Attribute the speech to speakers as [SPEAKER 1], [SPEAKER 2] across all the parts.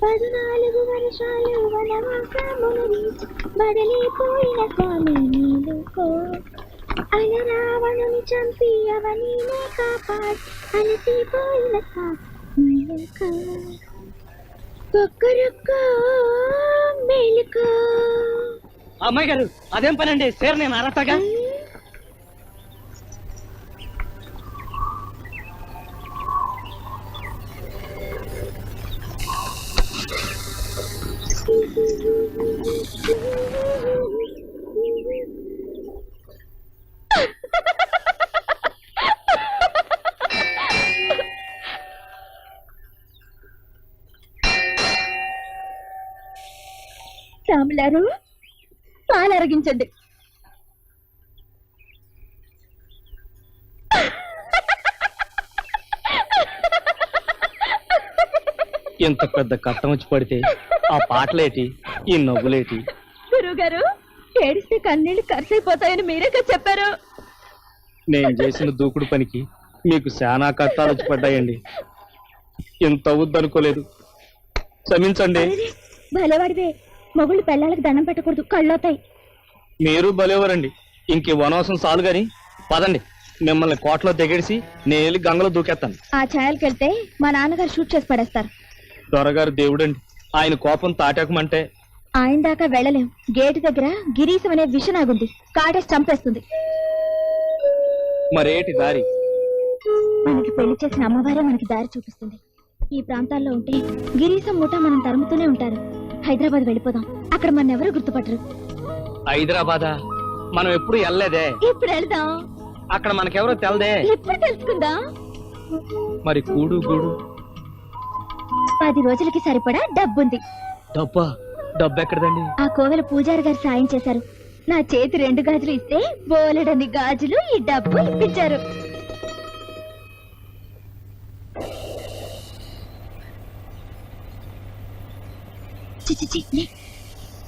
[SPEAKER 1] పద్నాలుగు వర్షాలు వనవాసమును వీచి బడలిపోయిన స్వామి నీలుకో అలరావణుని చంపి అవనీనే కాపాడు అలసిపోయిన నీలుకో కుక్కరుక్కో మేలుకో.
[SPEAKER 2] అమ్మాయి గారు అదేం పనండి సేర్ నేను అరతగా
[SPEAKER 1] రాములారు పాలు అరగించండి.
[SPEAKER 2] ఎంత పెద్ద కట్టం వచ్చి పడితే ఆ పాటలేటి ఈ నవ్వులేటి.
[SPEAKER 1] గురువు గారు ఏడిస్తే కన్నీళ్లు ఖర్చయిపోతాయని మీరేగా చెప్పారు.
[SPEAKER 2] నేను చేసిన దూకుడు పనికి మీకు శానా కట్టాలు వచ్చి పడ్డాయండి. ఇంత అవుద్దనుకోలేదు, క్షమించండి.
[SPEAKER 1] భలేవాడివే, మొగుళ్ళు పెళ్ళాలకు దండం పెట్టకూడదు, కళ్ళవుతాయి.
[SPEAKER 2] మీరు భలేవారండి. ఇంక వనవాసం చాలు గాని పదండి, మిమ్మల్ని కోటలో దిగేసి నేను గంగలో దూకేస్తాను.
[SPEAKER 1] ఆ ఛాయలకి వెళ్తే మా నాన్నగారు షూట్ చేసి పడేస్తారు.
[SPEAKER 2] దొరగారు దేవుడండి, ఆయన కోపం తాటాకమంటే.
[SPEAKER 1] ఆయన దాకా వెళ్ళలేం. గేటు దగ్గర గిరీశం అనే విషనాగుంది, కాటేసి చంపేస్తుంది.
[SPEAKER 2] మరేటి దారి?
[SPEAKER 1] మనకి పెళ్లి చేసిన అమ్మవారే మనకి దారి చూపిస్తుంది. ఈ ప్రాంతాల్లో ఉంటే గిరీశం మూట మనం తరుముతూనే ఉంటారు. హైదరాబాద్ వెళ్ళిపోదాం, అక్కడ మన ఎవరు గుర్తుపట్టరు.
[SPEAKER 2] హైదరాబాదా? మనం ఎప్పుడు వెళ్ళలేదే.
[SPEAKER 1] ఇప్పుడు వెళ్దాం,
[SPEAKER 2] అక్కడ మనకెవరో తెలదే.
[SPEAKER 1] ఇప్పుడు తెలుసుకుందాం.
[SPEAKER 2] మరి కూడు గూడు
[SPEAKER 1] 10 రోజులకి సరిపడా డబ్బుంది.
[SPEAKER 2] డబ్బా? డబ్బు ఎక్కడదండి?
[SPEAKER 1] ఆ కోవెల పూజారి గారు సాయం చేశారు. నా చేతి 2 గాజులు ఇస్తే బోలెడన్ని గాజులు ఈ డబ్బు ఇప్పించారు.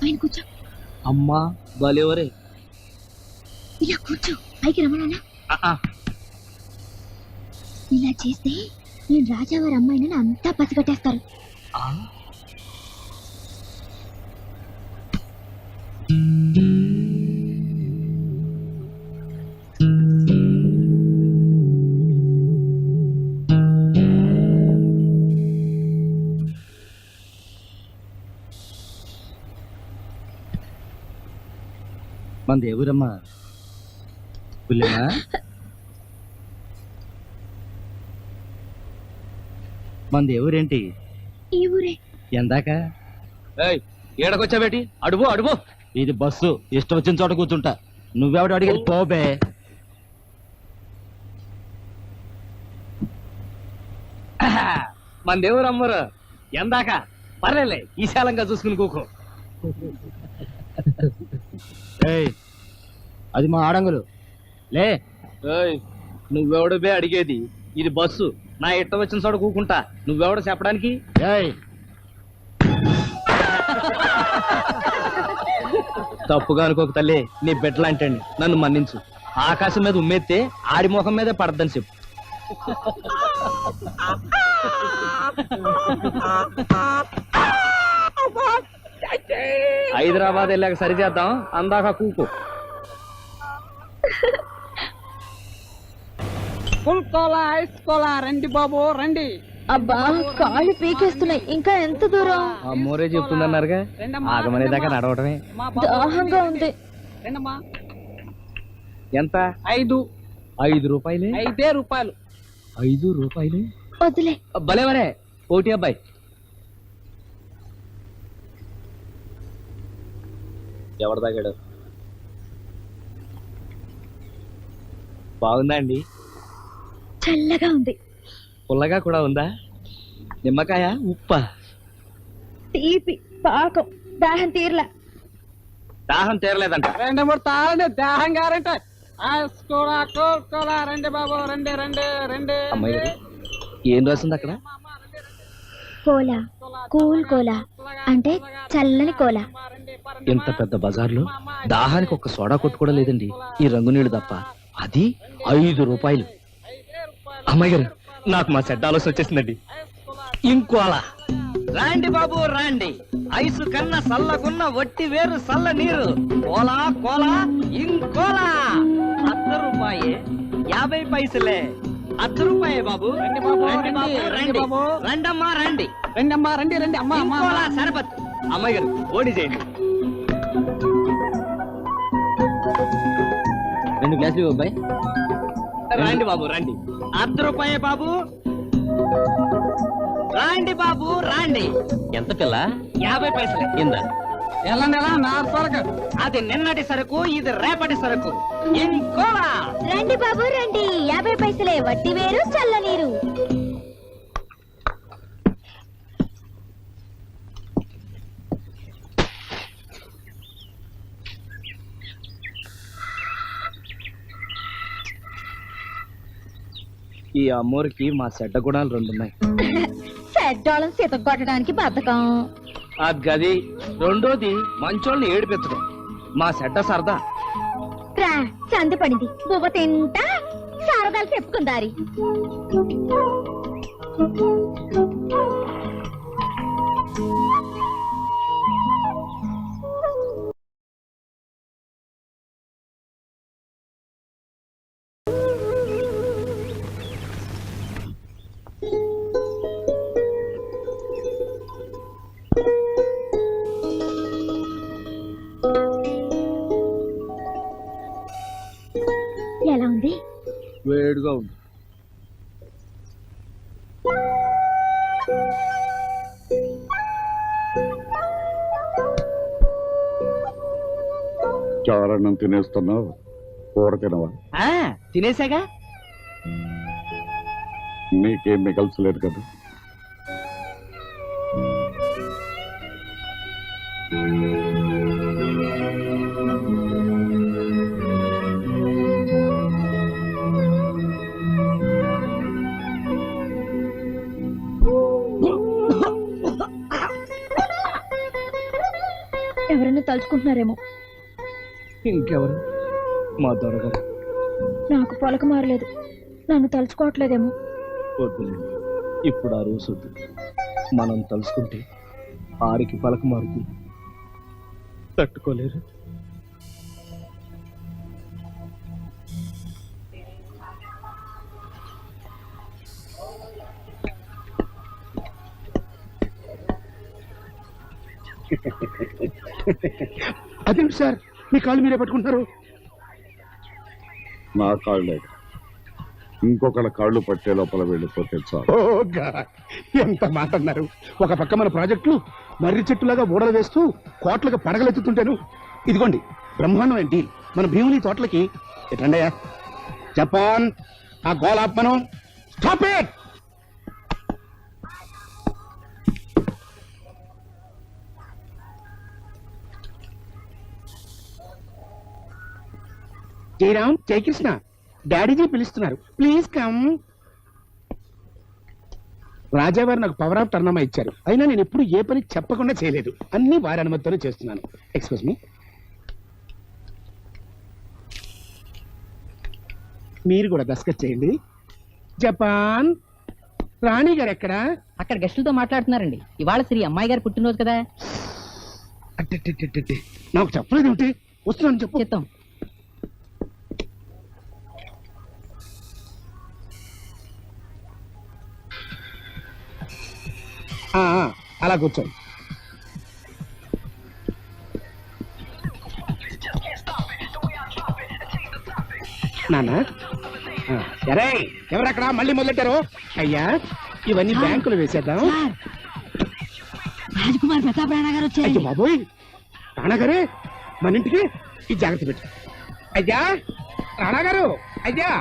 [SPEAKER 1] ఆయన కూర్చో.
[SPEAKER 2] అమ్మా బాలేవరే.
[SPEAKER 1] ఇలా కూర్చో, పైకి రమ్మన్నా. ఇలా చేస్తే నేను రాజావారి అమ్మాయిని అంతా పసిగట్టేస్తారు.
[SPEAKER 2] మన దేవురమ్మా పుల్లెమ్మా. మన దేవురేంటి?
[SPEAKER 1] ఈ ఊరే.
[SPEAKER 2] ఎందాక ఏడకొచ్చావేటి? అడుగు అడుగు. ఇది బస్సు, ఇష్టం వచ్చిన చోట కూర్చుంటా. నువ్వెవడు అడిగేది పోబే. మన దేవురు అమ్మరు ఎందాక పర్లేలే, ఈశాలంగా చూసుకుని కూకో. అది మా ఆడంగులు లే. నువ్వెవడు బే అడిగేది? ఇది బస్సు, నా ఇష్టం వచ్చిన చోట కూకుంటా. నువ్వెవడ చెప్పడానికి? తప్పుగా అనుకోక తల్లి, నీ బిడ్డలాంటండి, నన్ను మన్నించు. ఆకాశం మీద ఉమ్మేస్తే ఆడి ముఖం మీదే పడద్దని చెప్పు. హైదరాబాద్ వెళ్ళాక సరి చేద్దాం, అందాక కూకో.
[SPEAKER 3] రండి బాబు రండి.
[SPEAKER 1] అబ్బా కాళ్ళు పీకేస్తున్నాయి, ఇంకా ఎంత దూరం?
[SPEAKER 2] అమ్మోరే చెప్తుందన్నారుగా, ఆగమనేదాకా నడవటమే.
[SPEAKER 1] దాహంగా ఉంది.
[SPEAKER 2] ఎంత?
[SPEAKER 3] 5.
[SPEAKER 2] 5 రూపాయలే?
[SPEAKER 3] 5 రూపాయలు.
[SPEAKER 2] 5 రూపాయలే?
[SPEAKER 1] వద్దులే.
[SPEAKER 2] భలేవరే ఓటి అబ్బాయి. ఎవరు తాగాడు? బాగుందా అండి?
[SPEAKER 1] చల్లగా ఉంది.
[SPEAKER 2] పుల్లగా కూడా ఉందా? నిమ్మకాయ, ఉప్ప?
[SPEAKER 1] తీపి, పాకం. దాహం తీరలా.
[SPEAKER 2] దాహం తీరలేదంట.
[SPEAKER 3] 2 3 తాళండి, దాహం గారంటే. రండి బాబు రండి రండి రండి.
[SPEAKER 2] అమ్మాయి ఏం రాసింది అక్కడ?
[SPEAKER 1] కోలా కూల్ కోలా అంటే చల్లని కోలా.
[SPEAKER 2] ఇంత పెద్ద బజార్లో దాహానికి ఒక్క సోడా కొట్టు కూడా లేదండి, ఈ రంగు నీళ్ళు తప్ప. అది 5 రూపాయలు. అమ్మాయి గారు, నాకు మా చెడ్డ ఆలోచన వచ్చేసిందండి. ఇంకోలా రాండి బాబు రాండి, ఐసు కన్నా సల్లగున్న వట్టి వేరు సల్ల నీరు. కోలా కోలా ఇంకోలా. 1 రూపాయి 50 పైసలే. 1 రూపాయి బాబు.
[SPEAKER 3] రండి బాబు,
[SPEAKER 2] రండి బాబు,
[SPEAKER 3] రండి,
[SPEAKER 2] రండి
[SPEAKER 3] బాబు.
[SPEAKER 2] రండమ్మా రండి.
[SPEAKER 3] రండి అమ్మా, రండి రండి అమ్మా అమ్మా
[SPEAKER 2] ఇంకోలా సరబత్. అమ్మాయి గారు ఓడి చేయండి. 2 గ్లాసులు అబ్బాయి. రండి బాబు రండి. 1 రూపాయి బాబు. రాండి బాబు రాండి. ఎంత పిల్ల? 50 పైసలే. ఇందా
[SPEAKER 3] ఎలా నెల నా త్వరగా.
[SPEAKER 2] అది నిన్నటి సరుకు, ఇది రేపటి సరుకు. ఇంకోలా.
[SPEAKER 1] రండి బాబు రండి, 50 పైసలే, వట్టి వేరు చల్ల నీరు.
[SPEAKER 2] ఈ అమ్మోరికి మా చెడ్డ గుణాలు 2 ఉన్నాయి.
[SPEAKER 1] చెడ్డోళం సీత కొట్టడానికి బద్ధకం.
[SPEAKER 2] అది గది. రెండోది మంచోళ్ళని ఏడిపించడం. మా చెడ్డ సరదా.
[SPEAKER 1] రా చంది పడింది, బువ్వ తింటా సారదాలు చెప్పుకుందారి. ఎలా ఉంది?
[SPEAKER 2] వేడిగా ఉంది.
[SPEAKER 4] చారన్నం తినేస్తున్నావు, కూర తినవా?
[SPEAKER 2] తినేసాగా.
[SPEAKER 4] నీకేం మిగల్చలేదు కదా.
[SPEAKER 1] ఎవరైనా తలుచుకుంటున్నారేమో.
[SPEAKER 2] ఇంకెవరు? మా దొరగారు.
[SPEAKER 1] నాకు పలక మారలేదు, నన్ను తలుచుకోవట్లేదేమో.
[SPEAKER 2] వద్దులేండి, ఇప్పుడు ఆ రోజు వద్దు. మనం తలుసుకుంటే ఆరికి పలక మారుతుంది, తట్టుకోలేరు.
[SPEAKER 5] అదేంటి సార్, మీ కాళ్ళు మీరే పట్టుకుంటున్నారు?
[SPEAKER 4] నా కాళ్ళే ఇంకొకళ్ళ కాళ్ళు పట్టే లోపల వెళ్ళిపోతే చాలు.
[SPEAKER 5] ఓ గాడ్, ఎంత మాట అన్నారు. ఒక పక్క మన ప్రాజెక్టులు మర్రి చెట్టులాగా ఊడలు వేస్తూ కోట్లకు పడగలెత్తుతుంటాను. ఇదిగోండి బ్రహ్మాండమైన డీల్. మన భీముని తోటలకి ఎట్లండయా? జపాన్ ఆ గోలాత్మను స్టాప్ ఇట్. జయరామ్, జయకృష్ణ, డాడీజీ పిలుస్తున్నారు, ప్లీజ్ కమ్. రాజావారు నాకు పవర్ ఆఫ్ టర్నమా ఇచ్చారు, అయినా నేను ఎప్పుడు ఏ పని చెప్పకుండా చేయలేదు. అన్ని వారి అనుమతితోనే చేస్తున్నాను. Excuse me. మీరు కూడా దస్కత్ చేయండి. జపాన్ రాణి గారు ఎక్కడా?
[SPEAKER 6] అక్కడ గెస్టులతో మాట్లాడుతున్నారండి. ఇవాళ శ్రీ అమ్మాయి గారు పుట్టినరోజు కదా.
[SPEAKER 5] అట్టెట్టెట్టెట్టె, నాకు చెప్పలేదు ఏమిటి? వస్తున్నాను, చెప్పు.
[SPEAKER 6] చెప్తాం.
[SPEAKER 5] అలా కూర్చోండి. నాన్న, సరే ఎవరక్కడ మళ్ళీ మొదలెట్టారు? అయ్యా, ఇవన్నీ బ్యాంకులో వేసేద్దాం.
[SPEAKER 6] రాజకుమార్ ప్రతాప్ రాణా గారు వచ్చారు.
[SPEAKER 5] అయ్యో బాబోయ్, రాణాగారే మన ఇంటికి ఈ జాగ్రత్త పెట్టు. అయ్యా రాణాగారు, అయ్యా.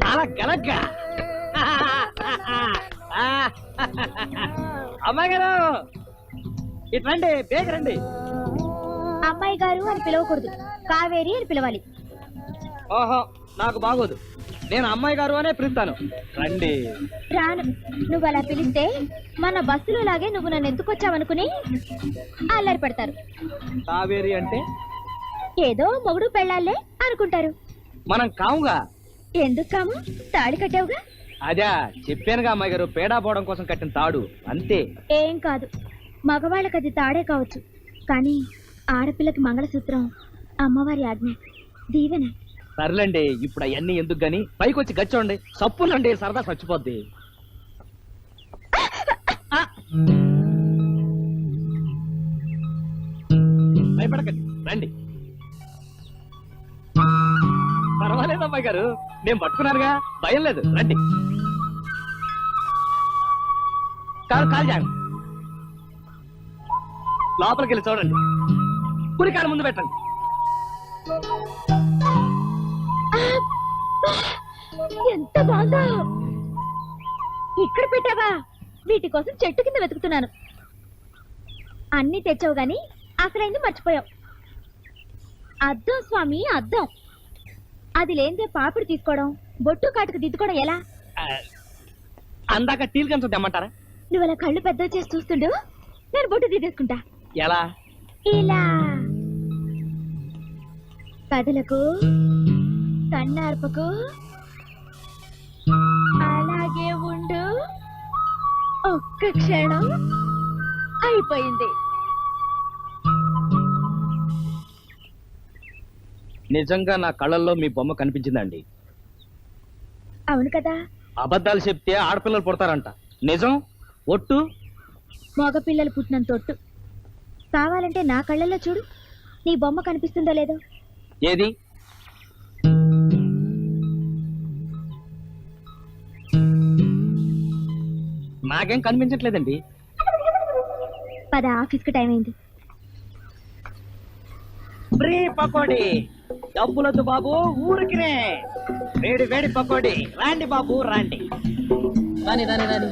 [SPEAKER 3] అలా కలక్క అమ్మాయి గారు ఇట్రండి బేగరండి.
[SPEAKER 1] అమ్మాయి గారు అని పిలవకూడదు, కావేరి అని పిలవాలి.
[SPEAKER 3] ఓహో నాకు బాగోదు, నేను అమ్మాయి గారు అనే పిలుస్తాను. రండి.
[SPEAKER 1] రాను. నువ్వు అలా పిలిస్తే మన బస్సులో లాగే నువ్వు నన్ను ఎందుకు వచ్చావనుకుని అల్లరి పెడతారు.
[SPEAKER 3] కావేరి అంటే
[SPEAKER 1] ఏదో మొగుడు పెళ్ళాలే అనుకుంటారు.
[SPEAKER 3] మనం కాముగా.
[SPEAKER 1] ఎందుకు కాము? తాళి కట్టావుగా.
[SPEAKER 3] అదే చెప్పానుగా అమ్మాయి గారు, పేడా పోవడం కోసం కట్టిన తాడు అంతే.
[SPEAKER 1] ఏం కాదు, మగవాళ్ళకి అది తాడే కావచ్చు, కానీ ఆడపిల్లకి మంగళసూత్రం అమ్మవారి ఆజ్ఞ, దీవెన.
[SPEAKER 3] సర్లేండి, ఇప్పుడు అవన్నీ ఎందుకు గాని పైకి వచ్చి గచ్చోండి. సప్పులండి, సరదా చచ్చిపోద్ది. భయపడకండి, రండి. పర్వాలేదు అమ్మాయి గారు, నేను పట్టుకున్నానుగా, భయం లేదు. రండి. కాలు జాగండి. లోపలికి వెళ్ళి చూడండి. కుడికాలు ముందు పెట్టండి.
[SPEAKER 1] ఎంత బాగా ఇక్కడ పెట్టావా? వీటి కోసం చెట్టు కింద వెతుకుతున్నాను. అన్ని తెచ్చావు గాని అసలైంది మర్చిపోయావు. అద్దం స్వామి, అద్దం. అది లేనిదే పాపిడి తీసుకోవడం, బొట్టు కాటుకు దిద్దుకోవడం ఎలా?
[SPEAKER 3] అందాక టీల్ కన్స్ తెమ్మంటారా?
[SPEAKER 1] నువ్వు అలా కళ్ళు పెద్ద చేసి చూస్తుండు, నేను బొట్టు దిద్దేసుకుంటా.
[SPEAKER 3] ఎలా?
[SPEAKER 1] ఇలా కథలకు కన్నార్పకు, అలాగే ఉండు. ఒక్క క్షణం అయిపోయింది.
[SPEAKER 3] నిజంగా నా కళ్ళల్లో మీ బొమ్మ కనిపించిందండి.
[SPEAKER 1] అవును కదా.
[SPEAKER 3] అబద్ధాలు చెప్తే ఆడపిల్లలు పుడతారంట. నిజం ఒట్టు.
[SPEAKER 1] మగపిల్లలు పుట్టినంత తొట్టు. కావాలంటే నా కళ్ళల్లో చూడు, నీ బొమ్మ కనిపిస్తుందో లేదో.
[SPEAKER 3] ఏది? నాకేం కనిపించట్లేదండి.
[SPEAKER 1] పద, ఆఫీస్కి టైం అయింది.
[SPEAKER 3] ఫ్రీ పకోడీ. డబ్బులొద్దు బాబు, ఊరికినే వేడి వేడి పకోడీ. రాండి బాబు, రాండి. రాని రాని రాని.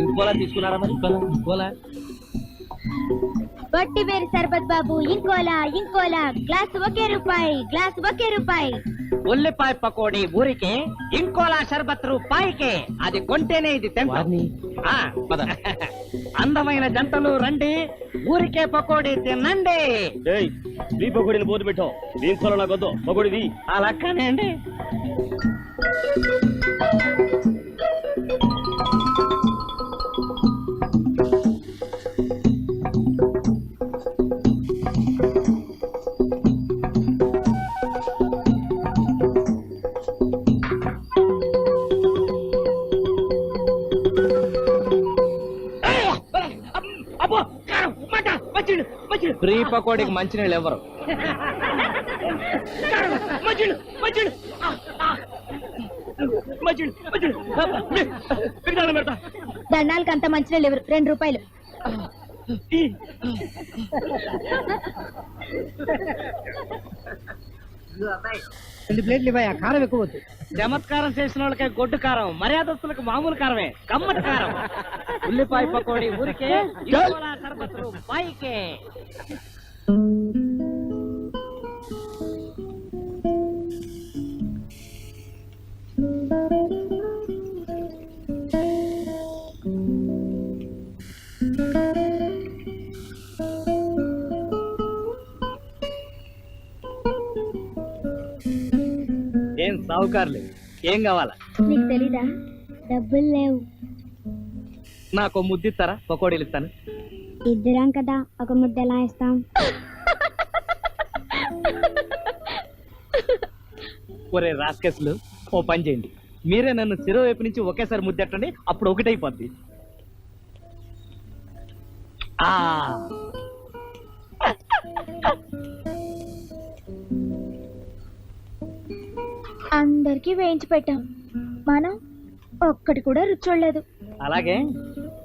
[SPEAKER 3] ఇంకోలా తీసుకున్నారా మరి? ఇంకోలా.
[SPEAKER 1] వట్టి వేరు సర్బత్ బాబు, ఇంకోలా ఇంకోలా. గ్లాస్ ఒకే రూపాయి, గ్లాస్ ఒకే రూపాయి.
[SPEAKER 3] ఉల్లిపాయ పకోడీ ఊరికే, ఇంకోలా షర్బత్ రూపాయికే. అది కొంటేనే ఇది తింటాం. అందమైన జంటలు రండి, ఊరికే పకోడీ తినండి.
[SPEAKER 2] ఈ పకోడీని పోతు పెట్టావు, దీంట్లో నాకొద్దు పకోడీది.
[SPEAKER 3] అలానే అండి. ఫ్రీ పకోడీకి మంచినీళ్ళు ఎవరు?
[SPEAKER 1] దండాలకు అంత మంచిగా లేవు. 2 రూపాయలు.
[SPEAKER 6] ప్లేట్లు ఇవ్వయా, కారం ఎక్కువ వద్దు.
[SPEAKER 3] చమత్కారం చేసిన వాళ్ళకే గొడ్డు కారం, మర్యాదస్తులకు మామూలు కారమే, కమ్మటి కారం. ఉల్లిపాయ పకోడీ ఊరికే, ఇంకోలా షర్బత్ రూపాయికే. ఏం సావుకారులే, ఏం కావాలా?
[SPEAKER 1] నీకు తెలీదా? డబ్బులు లేవు.
[SPEAKER 3] నాకు ముద్దిస్తారా? పకోడీలు ఇస్తాను.
[SPEAKER 1] ఇద్దరం కదా, ఒక ముద్ద ఎలా ఇస్తాం?
[SPEAKER 3] ఒరే రాస్కెస్లు,
[SPEAKER 2] ఓ పని చేయండి, మీరే నన్ను చెరువు వైపు నుంచి ఒకేసారి ముద్దెట్టండి, అప్పుడు ఒకటైపోద్ది. ఆ
[SPEAKER 1] అందరికీ వేయించి పెట్టాం, మనం ఒక్కటి కూడా రుచి చూడలేదు.
[SPEAKER 2] అలాగే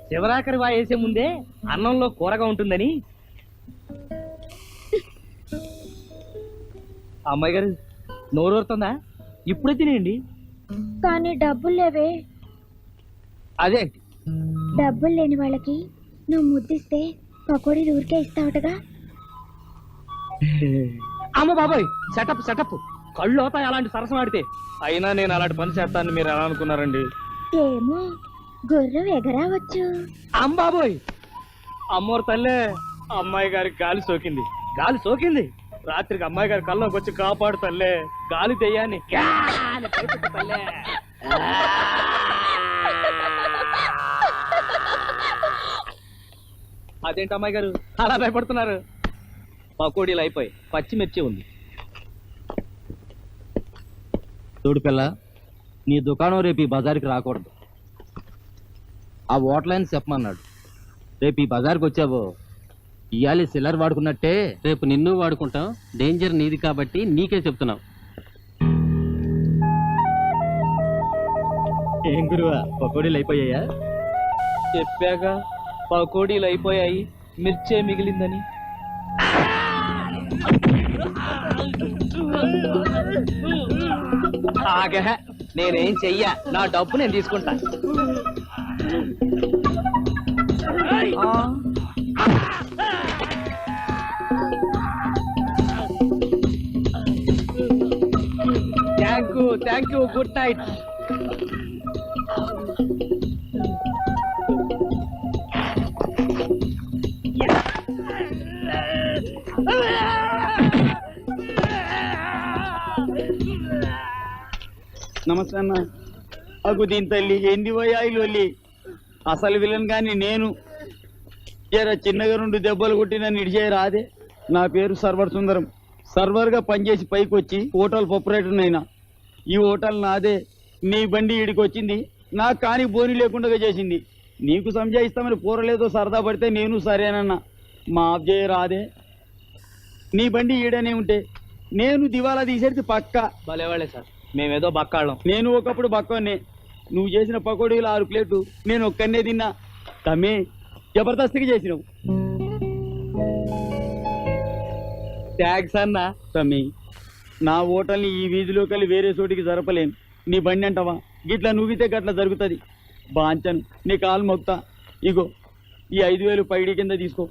[SPEAKER 2] శివరాకరి వాయేసే ముందే అన్నంలో కూరగా ఉంటుందని. అమ్మాయి గారు నోరూరుతుందా? ఇప్పుడే తినేయండి.
[SPEAKER 1] కానీ డబ్బులు లేవే.
[SPEAKER 2] అదే
[SPEAKER 1] డబ్బులు లేని వాళ్ళకి నువ్వు ముద్దిస్తే పకోడీలు ఊరికే ఇస్తావుటగా.
[SPEAKER 2] అమ్మ బాబాయ్, సెటప్ సెటప్, కళ్ళు అవుతాయి అలాంటి సరసం ఆడితే. అయినా నేను అలాంటి పని చేస్తానని మీరు ఎలా అనుకున్నారండి?
[SPEAKER 1] ఏమో, గుర్రం ఎగరావచ్చు.
[SPEAKER 2] అమ్మ బాబోయ్, అమ్మోరు తల్లే, అమ్మాయి గారికి గాలి సోకింది, గాలి సోకింది. రాత్రికి అమ్మాయి గారి కల్లోకి వచ్చి కాపాడు తల్లే, గాలి దెయ్యాన్ని క్యా అని భయపెట్టు తల్లే. అదేంటి అమ్మాయి గారు అలా భయపడుతున్నారు? పకోడీలు అయిపోయి పచ్చిమిర్చి ఉంది. చూడు పిల్ల, నీ దుకాణం రేపు ఈ బజార్కి రాకూడదు. ఆ ఓట్లైన్ చెప్పమన్నాడు. రేపు ఈ బజార్కి వచ్చావో ఇవాళ సిల్లర్ వాడుకున్నట్టే రేపు నిన్ను వాడుకుంటాం. డేంజర్ నీది కాబట్టి నీకే చెప్తున్నాం. ఏం గురువా, పకోడీలు అయిపోయాయా? చెప్పాగా పకోడీలు అయిపోయాయి, మిర్చే మిగిలిందని. ఆగే, నేనేం చెయ్యా, నా డబ్బు నేను తీసుకుంటా. Thank you, good night.
[SPEAKER 3] నమస్తే అన్న. అగు దీని తల్లి ఏంది పోయాయి. అసలు విలన్ గాని నేను జర చిన్నగా 2 దెబ్బలు కొట్టి నన్ను ఇడిచే రాదే. నా పేరు సర్వర్ సుందరం. సర్వర్ గా పనిచేసి పైకి వచ్చి హోటల్ ప్రొపరేటర్ అయినా. ఈ హోటల్ నాదే. నీ బండి ఈడికి వచ్చింది, నాకు కానీ బోని లేకుండా చేసింది. నీకు సంజాయిస్తామని పూరలేదో సరదా పడితే నేను సరేనన్నా. మా అబ్జయ్య రాదే. నీ బండి ఈడనే ఉంటే నేను దివాలా తీసేది పక్క.
[SPEAKER 2] భలేవాళ్ళే సార్, మేమేదో బక్కాళ్ళం.
[SPEAKER 3] నేను ఒకప్పుడు బక్కనే. నువ్వు చేసిన పకోడీలు 6 ప్లేట్లు నేను ఒక్కనే తిన్నా. తమ్మి జబర్దస్తిగా చేసినావు.
[SPEAKER 2] థ్యాంక్స్ అన్న.
[SPEAKER 3] తమ్మి, నా హోటల్ని ఈ వీధిలోకి వెళ్ళి వేరే చోటికి జరపలేను. నీ బండి అంటావా? గిట్లా నువ్వితే గట్లా జరుగుతుంది. బాంచను, నీ కాలు మొక్తా. ఇగో ఈ 5,000 పైడి కింద తీసుకో.